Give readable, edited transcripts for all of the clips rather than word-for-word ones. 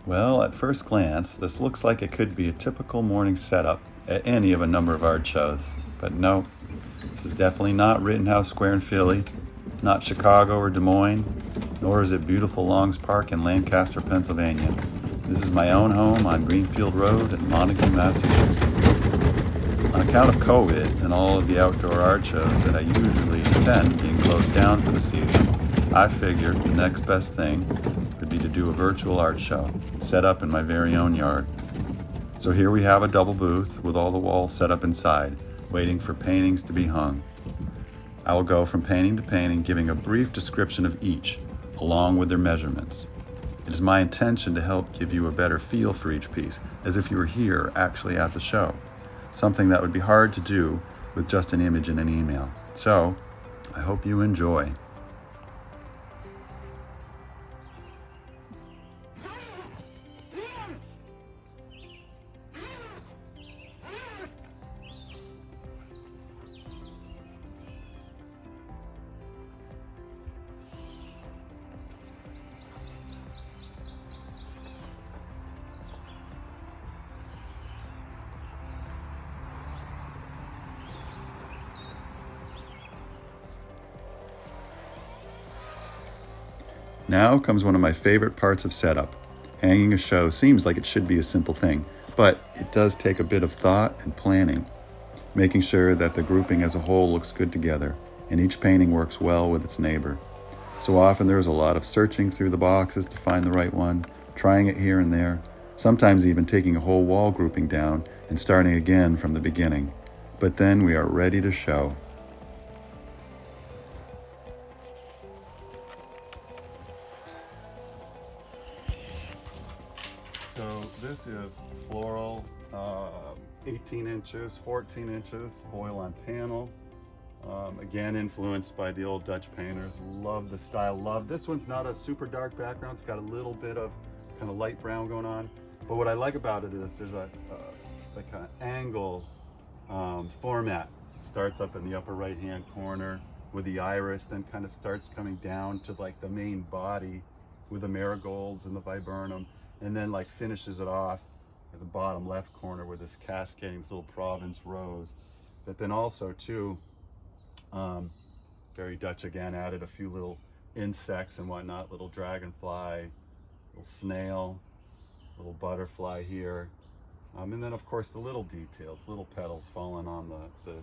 Well, at first glance, this looks like it could be a typical morning setup at any of a number of art shows. But no, this is definitely not Rittenhouse Square in Philly, not Chicago or Des Moines, nor is it beautiful Longs Park in Lancaster, Pennsylvania. This is my own home on Greenfield Road in Montague, Massachusetts. On account of COVID and all of the outdoor art shows that I usually attend being closed down for the season, I figured the next best thing would be to do a virtual art show set up in my very own yard. So here we have a double booth with all the walls set up inside, waiting for paintings to be hung. I will go from painting to painting, giving a brief description of each, along with their measurements. It is my intention to help give you a better feel for each piece, as if you were here actually at the show, something that would be hard to do with just an image in an email. So, I hope you enjoy. Now comes one of my favorite parts of setup. Hanging a show seems like it should be a simple thing, but it does take a bit of thought and planning, making sure that the grouping as a whole looks good together and each painting works well with its neighbor. So often there's a lot of searching through the boxes to find the right one, trying it here and there, sometimes even taking a whole wall grouping down and starting again from the beginning. But then we are ready to show. So this is floral, 18 inches, 14 inches, oil on panel. Again, influenced by the old Dutch painters. Love the style, love. This one's not a super dark background. It's got a little bit of kind of light brown going on. But what I like about it is there's a like an angle format. It starts up in the upper right-hand corner with the iris, then kind of starts coming down to like the main body with the marigolds and the viburnum, and then like finishes it off at the bottom left corner with this cascading, this little Provence rose. But then also too, very Dutch again, added a few little insects and whatnot, little dragonfly, little snail, little butterfly here. And then of course the little details, little petals falling on the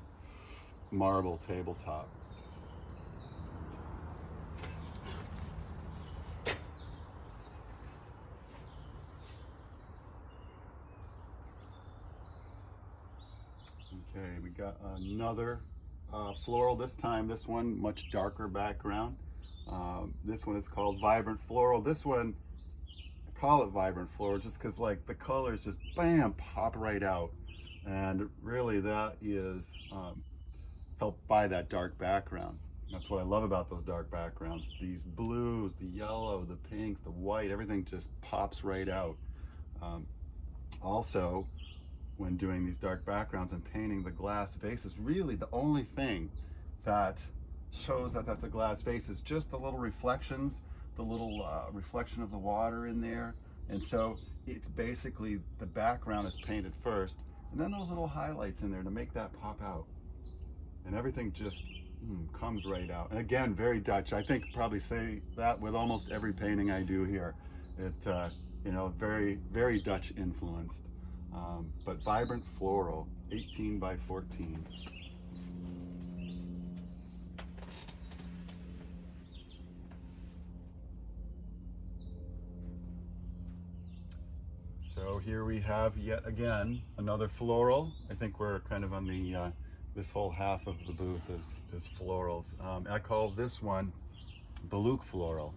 marble tabletop. Okay, we got another floral this time. This one much darker background. This one is called Vibrant Floral. This one, I call it Vibrant Floral just because like the colors just bam pop right out, and really that is helped by that dark background. That's what I love about those dark backgrounds. These blues, the yellow, the pink, the white, everything just pops right out. Also, when doing these dark backgrounds and painting the glass vase, is really the only thing that shows that that's a glass vase is just the little reflections, the little reflection of the water in there. And so it's basically the background is painted first, and then those little highlights in there to make that pop out. And everything just comes right out. And again, very Dutch. I think probably say that with almost every painting I do here. It, you know, very, very Dutch influenced. But Vibrant Floral, 18 by 14. So here we have yet again another floral. I think we're kind of on the this whole half of the booth is florals. I call this one Baluch floral.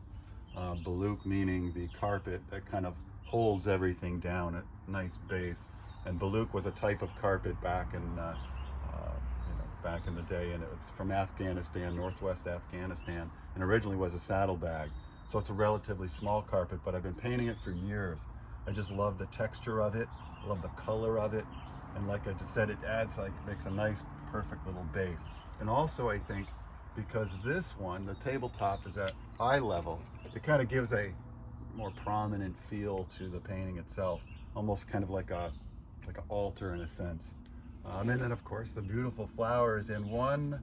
Baluch meaning the carpet that kind of holds everything down at nice base. And Baluch was a type of carpet back in back in the day, and it was from Afghanistan, northwest Afghanistan, and originally was a saddlebag. So it's a relatively small carpet, but I've been painting it for years. I just love the texture of it, love the color of it, and like I just said, it adds makes a nice, perfect little base. And also I think because this one, the tabletop is at eye level, it kind of gives a more prominent feel to the painting itself, almost kind of like an altar in a sense. And then of course the beautiful flowers. And one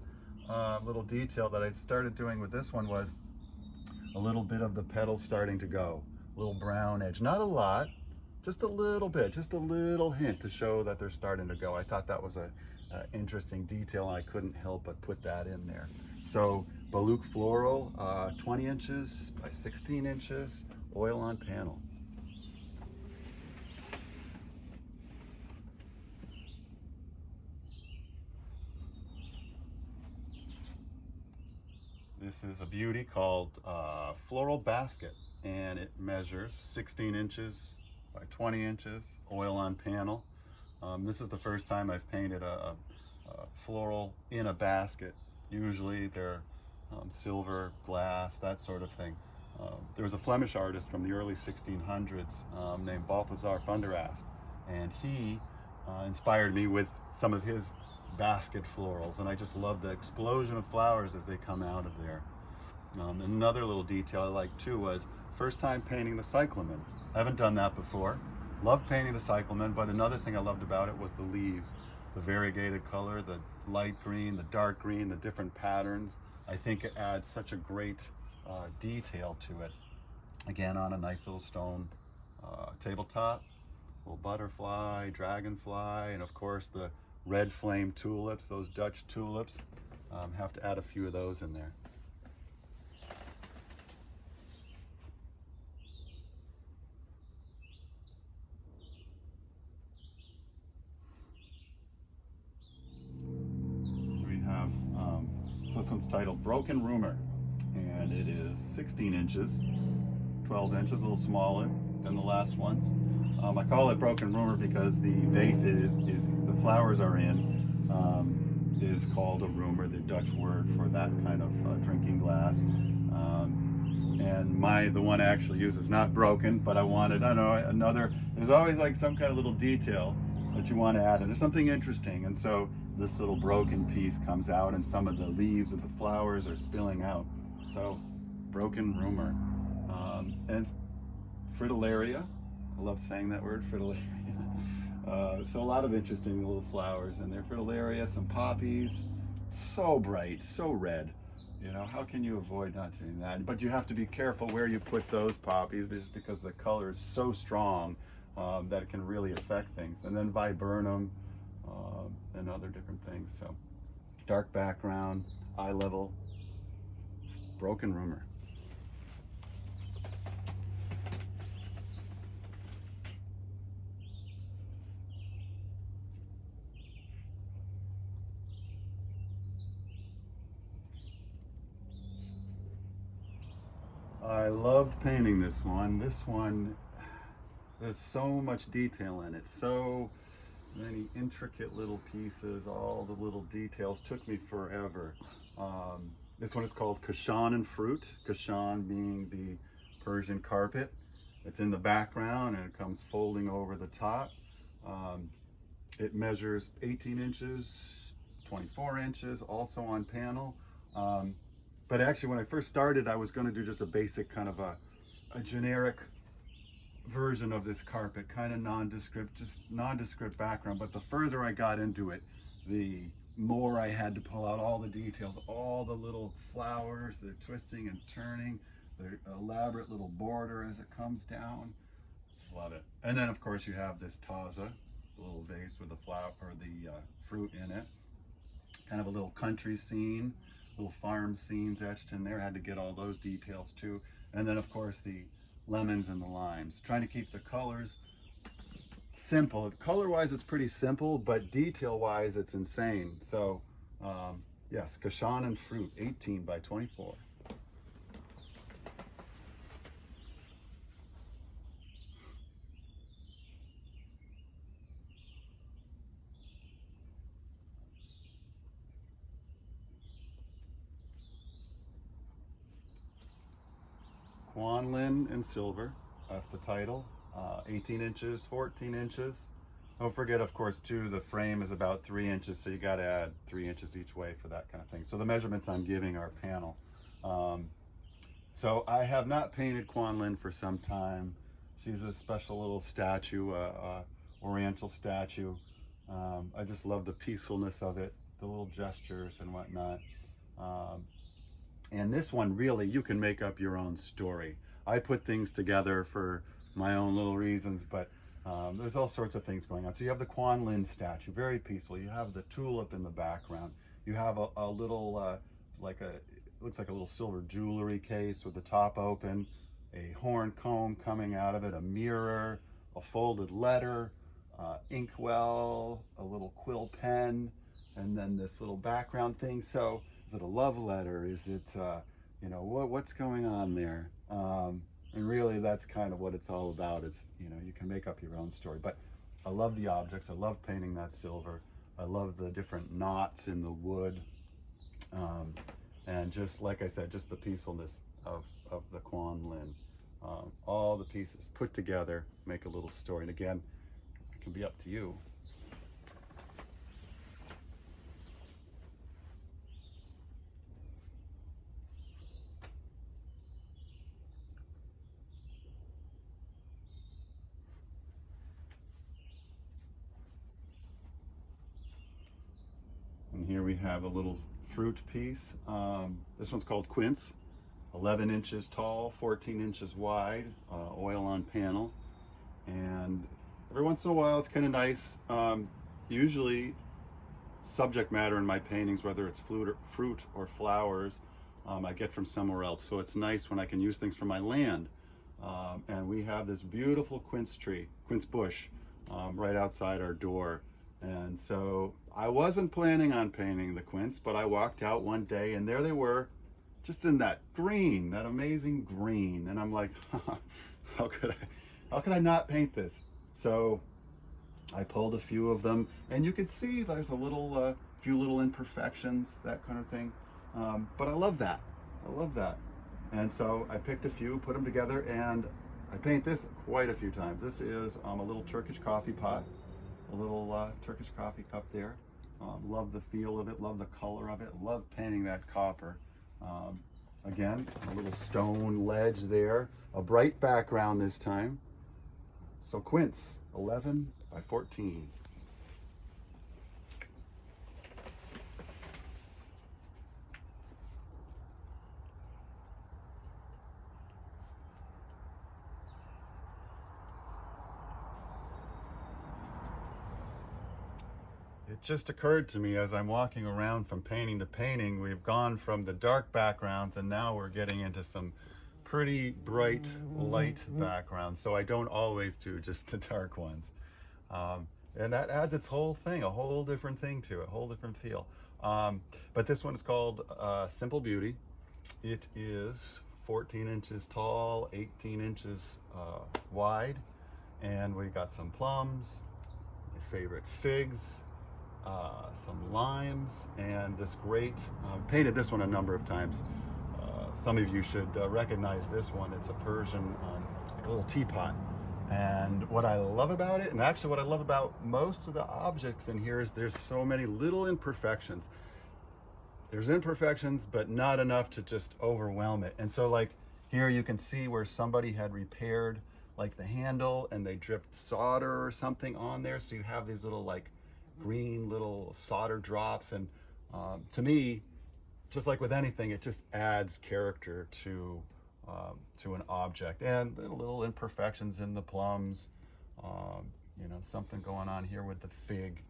little detail that I started doing with this one was a little bit of the petals starting to go, a little brown edge, not a lot, just a little bit, just a little hint to show that they're starting to go. I thought that was a interesting detail, and I couldn't help but put that in there. So Baluch floral, 20 inches by 16 inches, oil on panel. This is a beauty called Floral Basket, and it measures 16 inches by 20 inches, oil on panel. This is the first time I've painted a floral in a basket. Usually they're silver, glass, that sort of thing. There was a Flemish artist from the early 1600s named Balthazar van der Ast, and he inspired me with some of his basket florals, and I just love the explosion of flowers as they come out of there. Another little detail I liked too was first time painting the cyclamen. I haven't done that before. Loved painting the cyclamen, but another thing I loved about it was the leaves, the variegated color, the light green, the dark green, the different patterns. I think it adds such a great detail to it. Again, on a nice little stone tabletop, little butterfly, dragonfly, and of course the red flame tulips, those Dutch tulips. Have to add a few of those in there. We have, so this one's titled Broken Rumor, and it is 16 inches, 12 inches, a little smaller than the last ones. I call it Broken Rumor because the vase the flowers are in is called a rumor, the Dutch word for that kind of drinking glass. And the one I actually use is not broken, but I wanted, I don't know, another, there's always like some kind of little detail that you want to add, and there's something interesting. And so this little broken piece comes out, and some of the leaves of the flowers are spilling out. So, Broken Rumor. And fritillaria, I love saying that word, fritillaria. So a lot of interesting little flowers in there. Fritillaria, some poppies, so bright, so red. You know, how can you avoid not doing that? But you have to be careful where you put those poppies, just because the color is so strong that it can really affect things. And then viburnum and other different things. So dark background, eye level, Broken Rumor. I loved painting this one. This one, there's so much detail in it. So many intricate little pieces, all the little details. Took me forever. This one is called Kashan and Fruit. Kashan being the Persian carpet. It's in the background and it comes folding over the top. It measures 18 inches, 24 inches, also on panel. But actually, when I first started, I was going to do just a basic kind of a generic version of this carpet, kind of nondescript, just nondescript background. But the further I got into it, the more I had to pull out all the details, all the little flowers, they're twisting and turning, the elaborate little border as it comes down. Just love it. And then, of course, you have this taza, the little vase with the flower or the fruit in it. Kind of a little country scene. Little farm scenes etched in there. I had to get all those details too. And then of course the lemons and the limes. Trying to keep the colors simple. Color wise it's pretty simple, but detail wise it's insane. So yes, Kashan and Fruit, 18 by 24. Quanlin in Silver, that's the title. 18 inches, 14 inches. Don't forget, of course, too, the frame is about 3 inches, so you got to add 3 inches each way for that kind of thing. So the measurements I'm giving are panel. So I have not painted Quan Lin for some time. She's a special little statue, oriental statue. I just love the peacefulness of it, the little gestures and whatnot. Um, and this one, really, you can make up your own story. I put things together for my own little reasons, but there's all sorts of things going on. So you have the Quan Lin statue, very peaceful. You have the tulip in the background. You have a little, looks like a little silver jewelry case with the top open, a horn comb coming out of it, a mirror, a folded letter, inkwell, a little quill pen, and then this little background thing. So is it a love letter? Is it, what's going on there? And really that's kind of what it's all about. It's, you can make up your own story. But I love the objects. I love painting that silver. I love the different knots in the wood. And just like I said, just the peacefulness of the Quan Lin. All the pieces put together make a little story. And again, it can be up to you. And here we have a little fruit piece. This one's called Quince, 11 inches tall, 14 inches wide, oil on panel. And every once in a while it's kind of nice. Usually subject matter in my paintings, whether it's fruit or flowers, I get from somewhere else. So it's nice when I can use things from my land. And we have this beautiful quince bush, right outside our door. And so I wasn't planning on painting the quince, but I walked out one day and there they were, just in that green, that amazing green. And I'm like, how could I not paint this? So I pulled a few of them, and you could see there's a few little imperfections, that kind of thing. But I love that. I love that. And so I picked a few, put them together, and I paint this quite a few times. This is a little Turkish coffee pot, a little Turkish coffee cup there. Love the feel of it, love the color of it, love painting that copper. Again, a little stone ledge there, a bright background this time. So quince, 11 by 14. It just occurred to me as I'm walking around from painting to painting, we've gone from the dark backgrounds and now we're getting into some pretty bright light backgrounds. So I don't always do just the dark ones. And that adds its whole thing, a whole different thing to it, a whole different feel. But this one is called Simple Beauty. It is 14 inches tall, 18 inches wide. And we got some plums, my favorite figs, some limes, and this great, painted this one a number of times. Some of you should recognize this one. It's a Persian, like a little teapot. And what I love about it, and actually what I love about most of the objects in here, is there's so many little imperfections. There's imperfections, but not enough to just overwhelm it. And so like here you can see where somebody had repaired like the handle and they dripped solder or something on there. So you have these little like green little solder drops. And to me, just like with anything, it just adds character to an object. And the little imperfections in the plums, something going on here with the fig,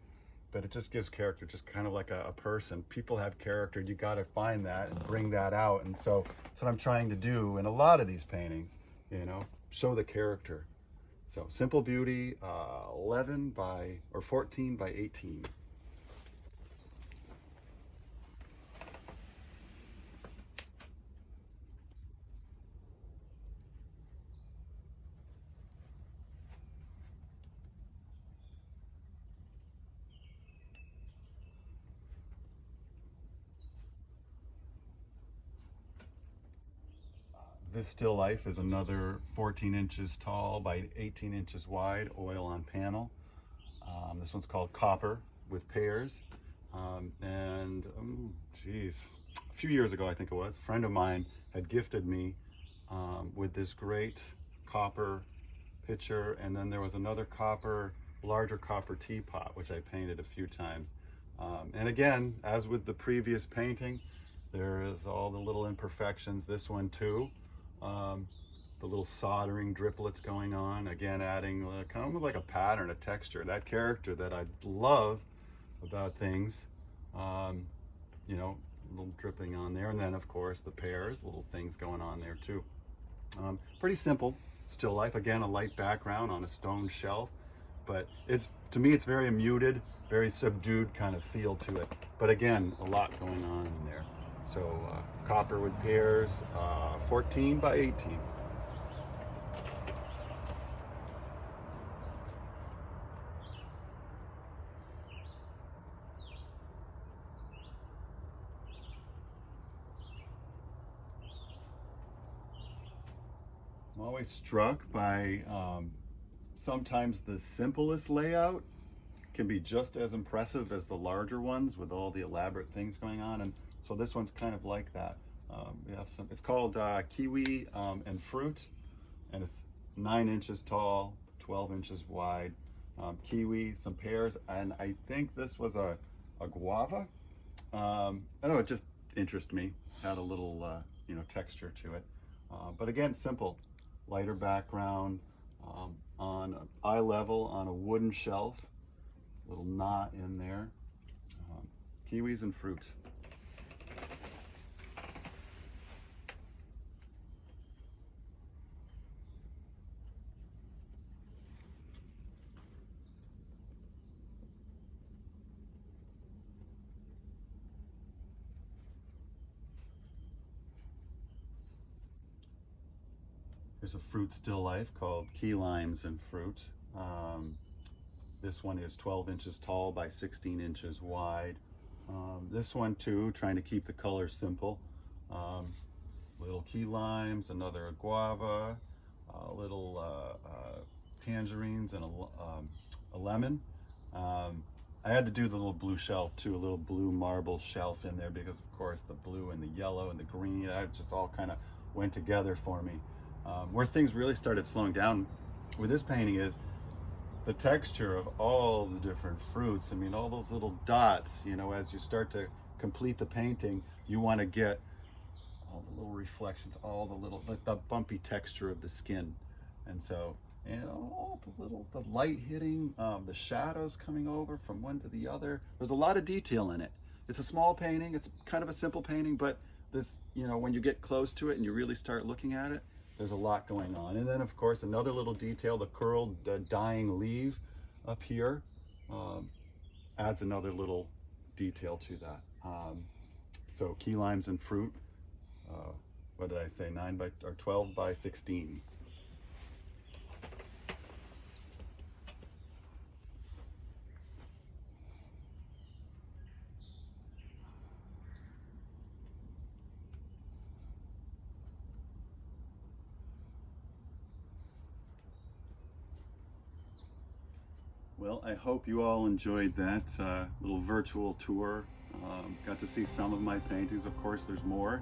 but it just gives character, just kind of like a person. People have character. You got to find that and bring that out. And so that's what I'm trying to do in a lot of these paintings, show the character. So Simple Beauty, 14 by 18. This still life is another 14 inches tall by 18 inches wide, oil on panel. This one's called Copper with Pears. A few years ago, I think it was, a friend of mine had gifted me with this great copper pitcher, and then there was another larger copper teapot, which I painted a few times. And again, as with the previous painting, there is all the little imperfections. This one too, the little soldering driplets going on, again adding kind of like a pattern, a texture, that character that I love about things. You know, a little dripping on there, and then of course the pears, little things going on there too. Pretty simple still life. Again, a light background on a stone shelf, but to me it's very muted, very subdued kind of feel to it. But again, a lot going on in there. So copper with pears, 14 by 18. I'm always struck by sometimes the simplest layout can be just as impressive as the larger ones with all the elaborate things going on. And so this one's kind of like that. We have it's called kiwi and fruit, and it's 9 inches tall, 12 inches wide. Kiwi, some pears, and I think this was a guava. I don't know, it just interested me. Had a little texture to it. But again, simple. Lighter background, on eye level on a wooden shelf, little knot in there. Kiwis and fruit. There's a fruit still life called key limes and fruit. This one is 12 inches tall by 16 inches wide. This one too, trying to keep the color simple. Little key limes, another guava, little tangerines, and a lemon. I had to do the little blue shelf too, a little blue marble shelf in there because of course the blue and the yellow and the green, it just all kind of went together for me. Where things really started slowing down with this painting is the texture of all the different fruits. I mean, all those little dots, as you start to complete the painting, you want to get all the little reflections, all the little, like the bumpy texture of the skin. And so, all the light hitting, the shadows coming over from one to the other. There's a lot of detail in it. It's a small painting. It's kind of a simple painting, but this, when you get close to it and you really start looking at it, there's a lot going on. And then of course another little detail, the curled dying leaf up here adds another little detail to that. So key limes and fruit, what did I say, 12 by 16. Well, I hope you all enjoyed that little virtual tour. Got to see some of my paintings. Of course, there's more.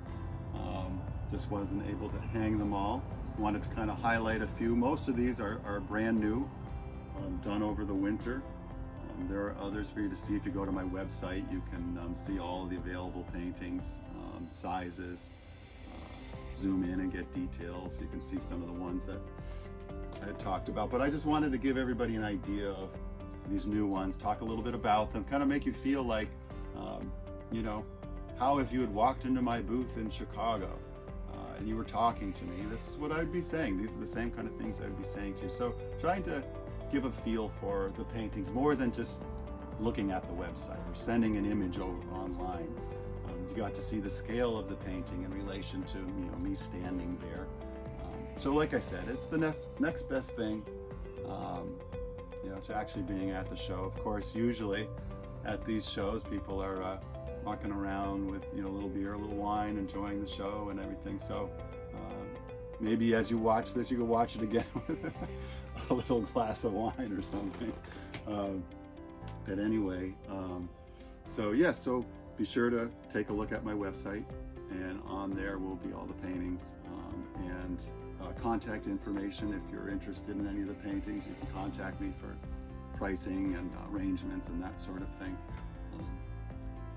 Just wasn't able to hang them all. Wanted to kind of highlight a few. Most of these are brand new, done over the winter. There are others for you to see. If you go to my website, you can see all of the available paintings, sizes, zoom in and get details. You can see some of the ones that I had talked about, but I just wanted to give everybody an idea of these new ones, talk a little bit about them, kind of make you feel like, how if you had walked into my booth in Chicago and you were talking to me, this is what I'd be saying. These are the same kind of things I'd be saying to you. So trying to give a feel for the paintings more than just looking at the website or sending an image over online. You got to see the scale of the painting in relation to me standing there. So like I said, it's the next best thing, to actually being at the show. Of course, usually at these shows, people are walking around with a little beer, a little wine, enjoying the show and everything. So maybe as you watch this, you can watch it again with a little glass of wine or something. But anyway, so be sure to take a look at my website, and on there will be all the paintings. and contact information. If you're interested in any of the paintings, you can contact me for pricing and arrangements and that sort of thing.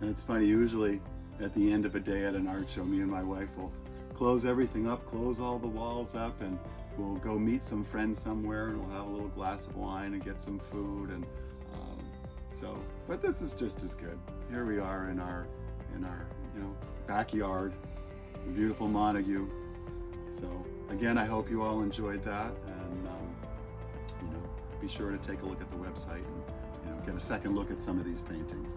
And it's funny, usually at the end of a day at an art show, me and my wife will close everything up, close all the walls up, and we'll go meet some friends somewhere, and we'll have a little glass of wine and get some food. And but this is just as good. Here we are in our backyard, the beautiful Montague. So again, I hope you all enjoyed that, and be sure to take a look at the website and get a second look at some of these paintings.